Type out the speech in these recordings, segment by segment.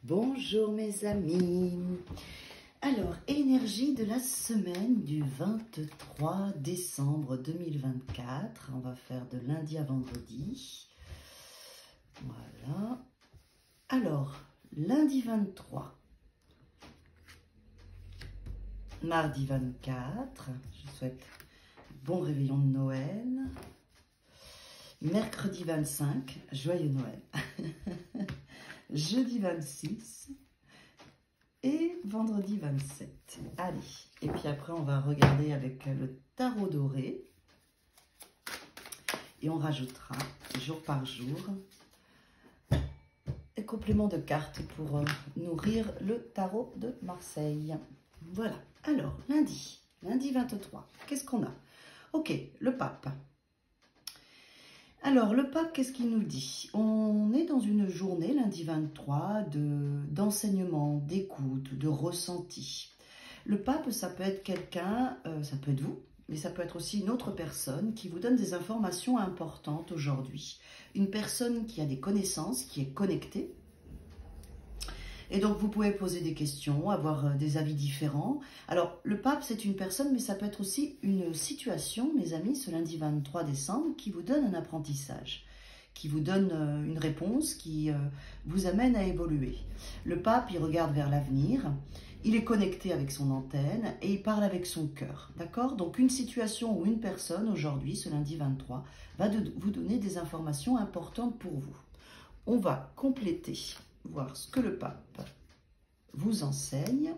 Bonjour mes amis. Alors, énergie de la semaine du 23 décembre 2024. On va faire de lundi à vendredi. Voilà. Alors, lundi 23, mardi 24, je souhaite bon réveillon de Noël. Mercredi 25, joyeux Noël. Jeudi 26 et vendredi 27. Allez, et puis après on va regarder avec le tarot doré et on rajoutera jour par jour des compléments de cartes pour nourrir le tarot de Marseille. Voilà, alors lundi 23, qu'est-ce qu'on a? Ok, le pape. Alors, le pape, qu'est-ce qu'il nous dit? On est dans une journée, lundi 23, d'enseignement, d'écoute, de ressenti. Le pape, ça peut être quelqu'un, ça peut être vous, mais ça peut être aussi une autre personne qui vous donne des informations importantes aujourd'hui. Une personne qui a des connaissances, qui est connectée. Et donc, vous pouvez poser des questions, avoir des avis différents. Alors, le pape, c'est une personne, mais ça peut être aussi une situation, mes amis, ce lundi 23 décembre, qui vous donne un apprentissage, qui vous donne une réponse, qui vous amène à évoluer. Le pape, il regarde vers l'avenir, il est connecté avec son antenne et il parle avec son cœur, d'accord? Donc, une situation ou une personne, aujourd'hui, ce lundi 23, va vous donner des informations importantes pour vous. On va compléter, voir ce que le pape vous enseigne,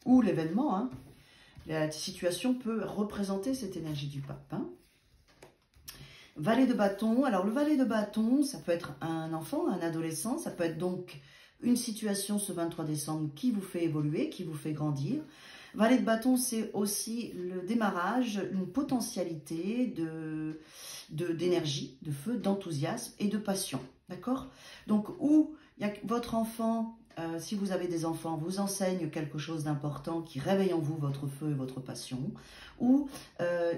ou l'événement, hein. La situation peut représenter cette énergie du pape. Hein. Valet de bâton, alors le valet de bâton, ça peut être un enfant, un adolescent, ça peut être donc une situation ce 23 décembre qui vous fait évoluer, qui vous fait grandir. Valet de bâton, c'est aussi le démarrage, une potentialité d'énergie, de feu, d'enthousiasme et de passion. D'accord? Donc, où il y a votre enfant, si vous avez des enfants, vous enseigne quelque chose d'important qui réveille en vous votre feu et votre passion, ou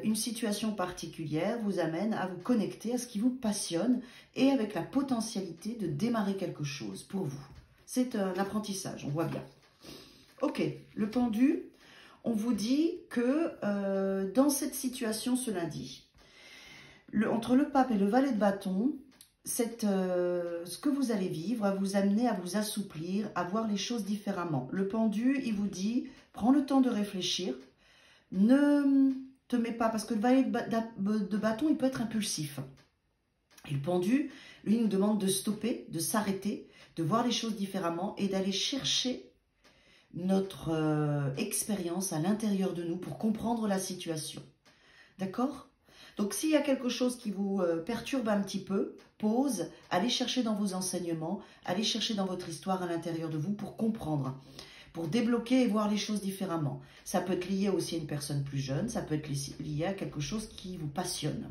une situation particulière vous amène à vous connecter à ce qui vous passionne et avec la potentialité de démarrer quelque chose pour vous. C'est un apprentissage, on voit bien. Ok, le pendu, on vous dit que dans cette situation ce lundi, entre le pape et le valet de bâton, ce que vous allez vivre va vous amener à vous assouplir, à voir les choses différemment. Le pendu, il vous dit, prends le temps de réfléchir, ne te mets pas, parce que le valet de bâton, il peut être impulsif. Et le pendu, lui, nous demande de stopper, de s'arrêter, de voir les choses différemment et d'aller chercher notre expérience à l'intérieur de nous pour comprendre la situation. D'accord ? Donc, s'il y a quelque chose qui vous perturbe un petit peu, pause, allez chercher dans vos enseignements, allez chercher dans votre histoire à l'intérieur de vous pour comprendre, pour débloquer et voir les choses différemment. Ça peut être lié aussi à une personne plus jeune, ça peut être lié à quelque chose qui vous passionne.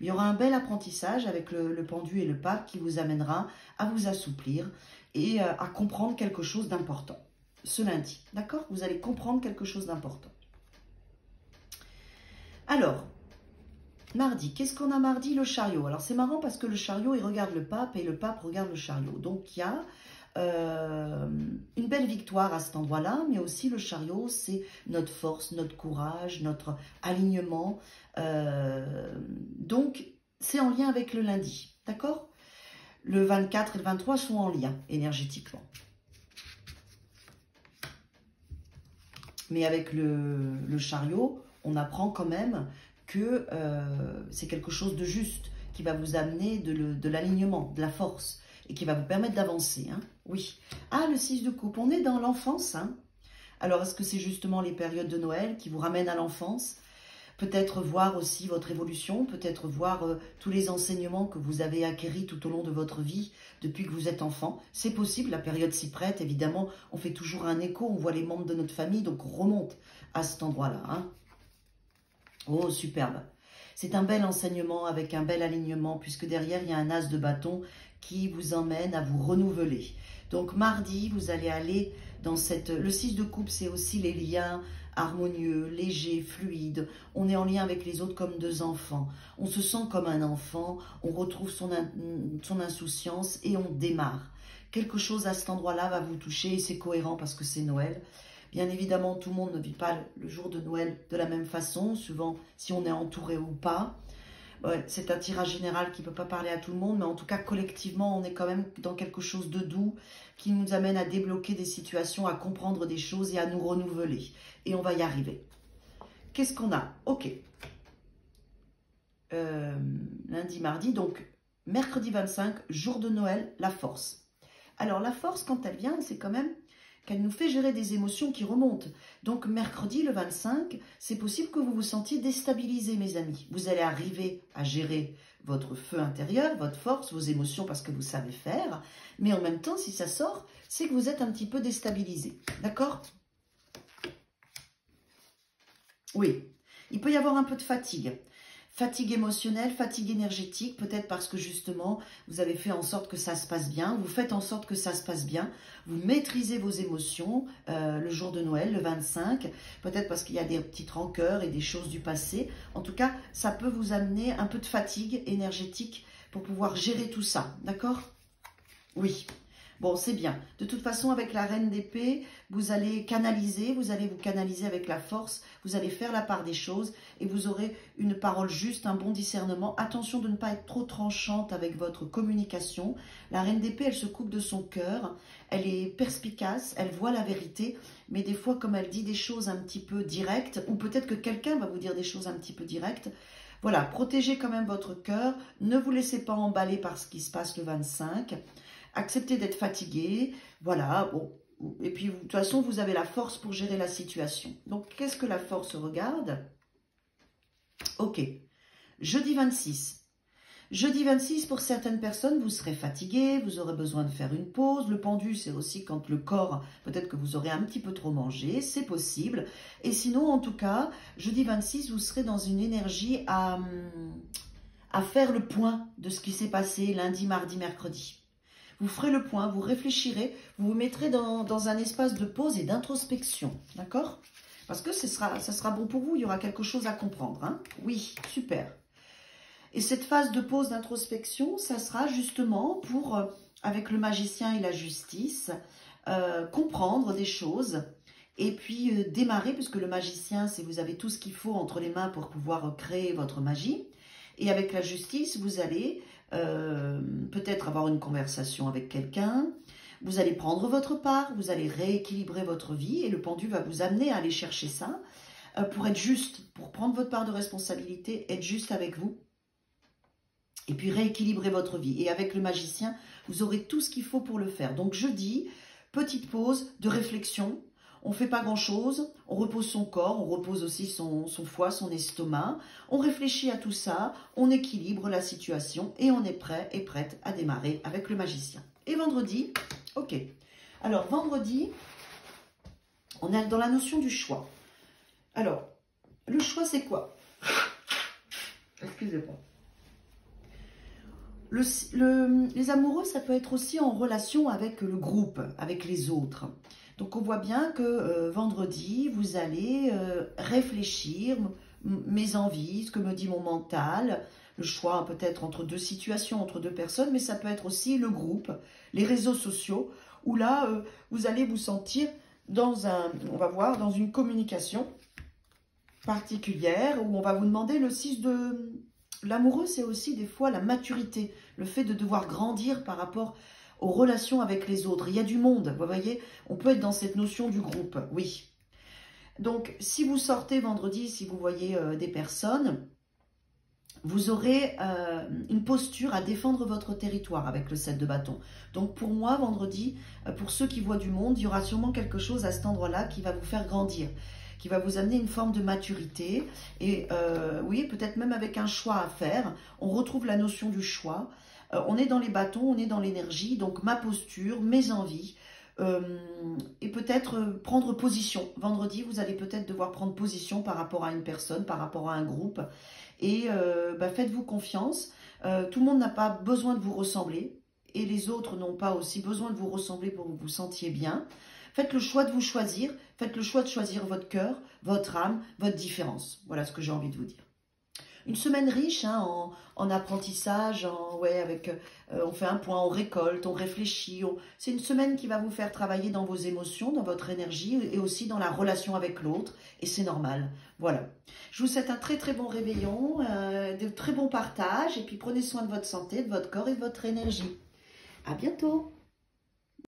Il y aura un bel apprentissage avec le pendu et le pape qui vous amènera à vous assouplir et à comprendre quelque chose d'important. Ce lundi, d'accord? Vous allez comprendre quelque chose d'important. Alors, mardi, qu'est-ce qu'on a mardi? Le chariot. Alors, c'est marrant parce que le chariot, il regarde le pape et le pape regarde le chariot. Donc, il y a une belle victoire à cet endroit-là, mais aussi le chariot, c'est notre force, notre courage, notre alignement. Donc, c'est en lien avec le lundi, d'accord? Le 24 et le 23 sont en lien énergétiquement. Mais avec le chariot, on apprend quand même que c'est quelque chose de juste, qui va vous amener de l'alignement, de la force, et qui va vous permettre d'avancer. Hein. Oui. Ah, le 6 de coupe, on est dans l'enfance. Hein. Alors, est-ce que c'est justement les périodes de Noël qui vous ramènent à l'enfance? Peut-être voir aussi votre évolution, peut-être voir tous les enseignements que vous avez acquis tout au long de votre vie depuis que vous êtes enfant. C'est possible, la période s'y prête, évidemment. On fait toujours un écho, on voit les membres de notre famille, donc on remonte à cet endroit-là. Hein. Oh, superbe. C'est un bel enseignement avec un bel alignement, puisque derrière, il y a un as de bâton qui vous emmène à vous renouveler. Donc, mardi, vous allez aller dans le 6 de coupe, c'est aussi les liens harmonieux, légers, fluides. On est en lien avec les autres comme deux enfants. On se sent comme un enfant, on retrouve son insouciance et on démarre. quelque chose à cet endroit-là va vous toucher et c'est cohérent parce que c'est Noël. Bien évidemment, tout le monde ne vit pas le jour de Noël de la même façon, souvent si on est entouré ou pas. Ouais, c'est un tirage général qui ne peut pas parler à tout le monde, mais en tout cas, collectivement, on est quand même dans quelque chose de doux qui nous amène à débloquer des situations, à comprendre des choses et à nous renouveler. Et on va y arriver. Qu'est-ce qu'on a? Ok. Lundi, mardi, donc mercredi 25, jour de Noël, la force. Alors, la force, quand elle vient, c'est quand même qu'elle nous fait gérer des émotions qui remontent. Donc, mercredi, le 25, c'est possible que vous vous sentiez déstabilisé, mes amis. Vous allez arriver à gérer votre feu intérieur, votre force, vos émotions, parce que vous savez faire. Mais en même temps, si ça sort, c'est que vous êtes un petit peu déstabilisé. D'accord? Oui. Il peut y avoir un peu de fatigue. Fatigue émotionnelle, fatigue énergétique, peut-être parce que justement, vous avez fait en sorte que ça se passe bien, vous faites en sorte que ça se passe bien, vous maîtrisez vos émotions le jour de Noël, le 25, peut-être parce qu'il y a des petites rancœurs et des choses du passé. En tout cas, ça peut vous amener un peu de fatigue énergétique pour pouvoir gérer tout ça, d'accord? Oui. Bon, c'est bien. De toute façon, avec la reine d'épée, vous allez canaliser, vous allez vous canaliser avec la force, vous allez faire la part des choses et vous aurez une parole juste, un bon discernement. Attention de ne pas être trop tranchante avec votre communication. La reine d'épée, elle se coupe de son cœur, elle est perspicace, elle voit la vérité, mais des fois, comme elle dit des choses un petit peu directes, ou peut-être que quelqu'un va vous dire des choses un petit peu directes, voilà, protégez quand même votre cœur, ne vous laissez pas emballer par ce qui se passe le 25. Acceptez d'être fatigué, voilà, bon. Et puis, de toute façon, vous avez la force pour gérer la situation. Donc, qu'est-ce que la force regarde? Ok, jeudi 26. Jeudi 26, pour certaines personnes, vous serez fatigué, vous aurez besoin de faire une pause. Le pendu, c'est aussi quand le corps, peut-être que vous aurez un petit peu trop mangé, c'est possible. Et sinon, en tout cas, jeudi 26, vous serez dans une énergie à faire le point de ce qui s'est passé lundi, mardi, mercredi. Vous ferez le point, vous réfléchirez, vous vous mettrez dans un espace de pause et d'introspection, d'accord? Parce que ça sera bon pour vous, il y aura quelque chose à comprendre, hein? Oui, super. Et cette phase de pause d'introspection, ça sera justement pour, avec le magicien et la justice, comprendre des choses et puis démarrer, puisque le magicien, c'est vous avez tout ce qu'il faut entre les mains pour pouvoir créer votre magie. Et avec la justice, vous allez peut-être avoir une conversation avec quelqu'un, vous allez prendre votre part, vous allez rééquilibrer votre vie et le pendu va vous amener à aller chercher ça pour être juste, pour prendre votre part de responsabilité, être juste avec vous et puis rééquilibrer votre vie. Et avec le magicien, vous aurez tout ce qu'il faut pour le faire. Donc jeudi, petite pause de réflexion. On ne fait pas grand-chose, on repose son corps, on repose aussi son foie, son estomac, on réfléchit à tout ça, on équilibre la situation et on est prêt et prête à démarrer avec le magicien. Et vendredi, ok. Alors vendredi, on est dans la notion du choix. Alors, le choix c'est quoi? Excusez-moi. Les amoureux, ça peut être aussi en relation avec le groupe, avec les autres. Donc, on voit bien que vendredi, vous allez réfléchir, mes envies, ce que me dit mon mental, le choix peut-être entre deux situations, entre deux personnes, mais ça peut être aussi le groupe, les réseaux sociaux, où là, vous allez vous sentir on va voir, dans une communication particulière, où on va vous demander le 6 de... L'amoureux, c'est aussi des fois la maturité, le fait de devoir grandir par rapport aux relations avec les autres. Il y a du monde, vous voyez, on peut être dans cette notion du groupe, oui. Donc, si vous sortez vendredi, si vous voyez des personnes, vous aurez une posture à défendre votre territoire avec le 7 de bâton. Donc, pour moi, vendredi, pour ceux qui voient du monde, il y aura sûrement quelque chose à cet endroit-là qui va vous faire grandir, qui va vous amener une forme de maturité. Et oui, peut-être même avec un choix à faire. On retrouve la notion du choix. On est dans les bâtons, on est dans l'énergie. Donc, ma posture, mes envies. Et peut-être prendre position. Vendredi, vous allez peut-être devoir prendre position par rapport à une personne, par rapport à un groupe. Et faites-vous confiance. Tout le monde n'a pas besoin de vous ressembler. Et les autres n'ont pas aussi besoin de vous ressembler pour que vous vous sentiez bien. Faites le choix de vous choisir. Faites le choix de choisir votre cœur, votre âme, votre différence. Voilà ce que j'ai envie de vous dire. une semaine riche hein, en apprentissage, on fait un point, on récolte, on réfléchit. C'est une semaine qui va vous faire travailler dans vos émotions, dans votre énergie et aussi dans la relation avec l'autre. Et c'est normal. Voilà. Je vous souhaite un très très bon réveillon, de très bons partages. Et puis prenez soin de votre santé, de votre corps et de votre énergie. À bientôt.